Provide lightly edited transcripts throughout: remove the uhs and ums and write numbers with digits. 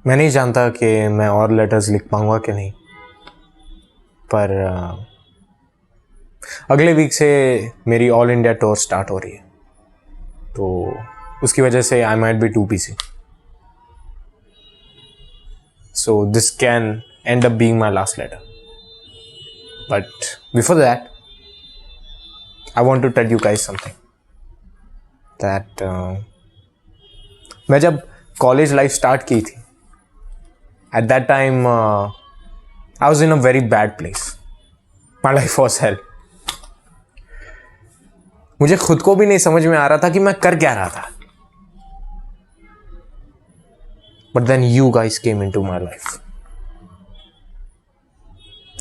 मैं नहीं जानता कि मैं और लेटर्स लिख पाऊंगा कि नहीं, पर अगले वीक से मेरी ऑल इंडिया टूर स्टार्ट हो रही है, तो उसकी वजह से I might be too busy, so this can end up being my last letter. But before that I want to tell you guys something that मैं जब कॉलेज लाइफ स्टार्ट की थी, at that time I was in a very bad place. My life was hell. मुझे खुद को भी नहीं समझ में आ रहा था कि मैं कर क्या रहा था. But then you guys came into my life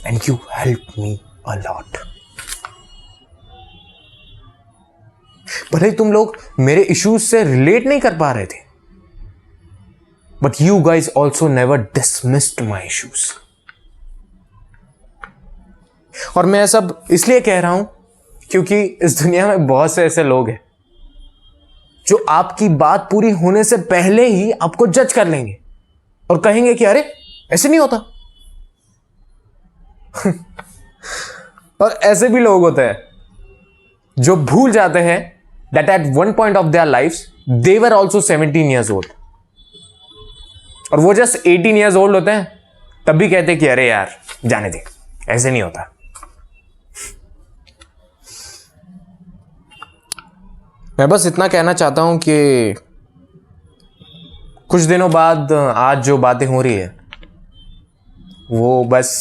and you help me a lot. भले तुम लोग मेरे इश्यूज से रिलेट नहीं कर पा रहे थे, but you guys also never dismissed my issues. और मैं सब इसलिए कह रहा हूं क्योंकि इस दुनिया में बहुत से ऐसे लोग हैं जो आपकी बात पूरी होने से पहले ही आपको जज कर लेंगे और कहेंगे कि अरे ऐसे नहीं होता. और ऐसे भी लोग होते हैं जो भूल जाते हैं that at one point of their lives they were also 17 years old, और वो जस्ट 18 years old होते हैं तब भी कहते हैं कि अरे यार जाने दे, ऐसे नहीं होता. मैं बस इतना कहना चाहता हूं कि कुछ दिनों बाद आज जो बातें हो रही है वो बस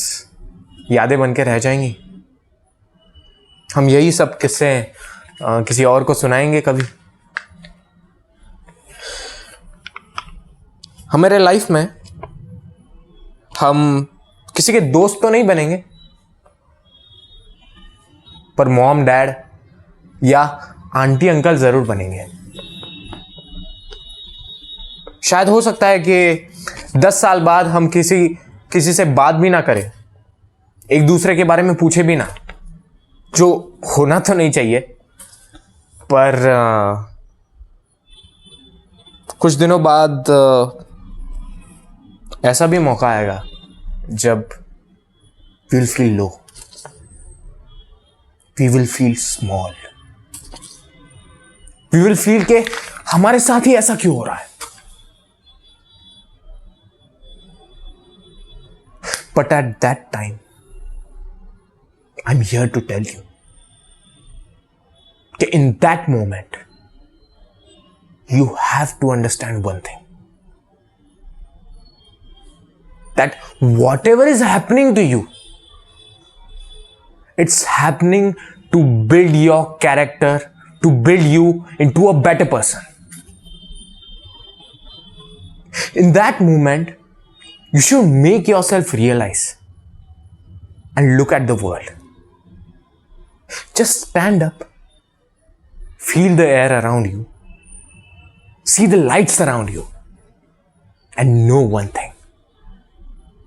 यादें बन के रह जाएंगी. हम यही सब किस्से किसी और को सुनाएंगे कभी. हमारे लाइफ में हम किसी के दोस्त तो नहीं बनेंगे, पर मॉम डैड या आंटी अंकल जरूर बनेंगे. शायद हो सकता है कि 10 साल बाद हम किसी से बात भी ना करें, एक दूसरे के बारे में पूछे भी ना, जो होना तो नहीं चाहिए, पर कुछ दिनों बाद ऐसा भी मौका आएगा जब we will feel low, we will feel small, we will feel के हमारे साथ ही ऐसा क्यों हो रहा है. But at that time I am here to tell you कि in that moment you have to understand one thing, that whatever is happening to you, it's happening to build your character, to build you into a better person. In that moment you should make yourself realize and look at the world. Just stand up, feel the air around you, see the lights around you, and know one thing,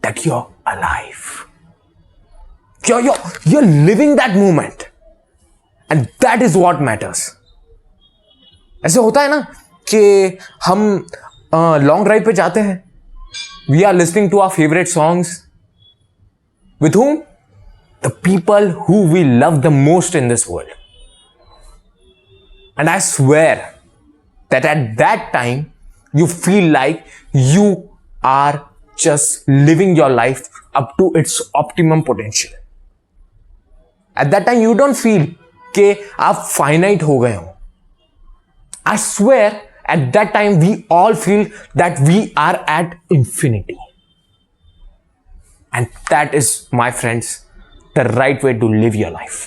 that you're alive. You're living that moment, and that is what matters. ऐसे होता है ना कि हम long drive पे जाते हैं, we are listening to our favorite songs, with whom? The people who we love the most in this world. And I swear that at that time you feel like you are just living your life up to its optimum potential. At that time you don't feel कि आप finite हो गए हो. I swear at that time we all feel that we are at infinity. And that is, my friends, the right way to live your life.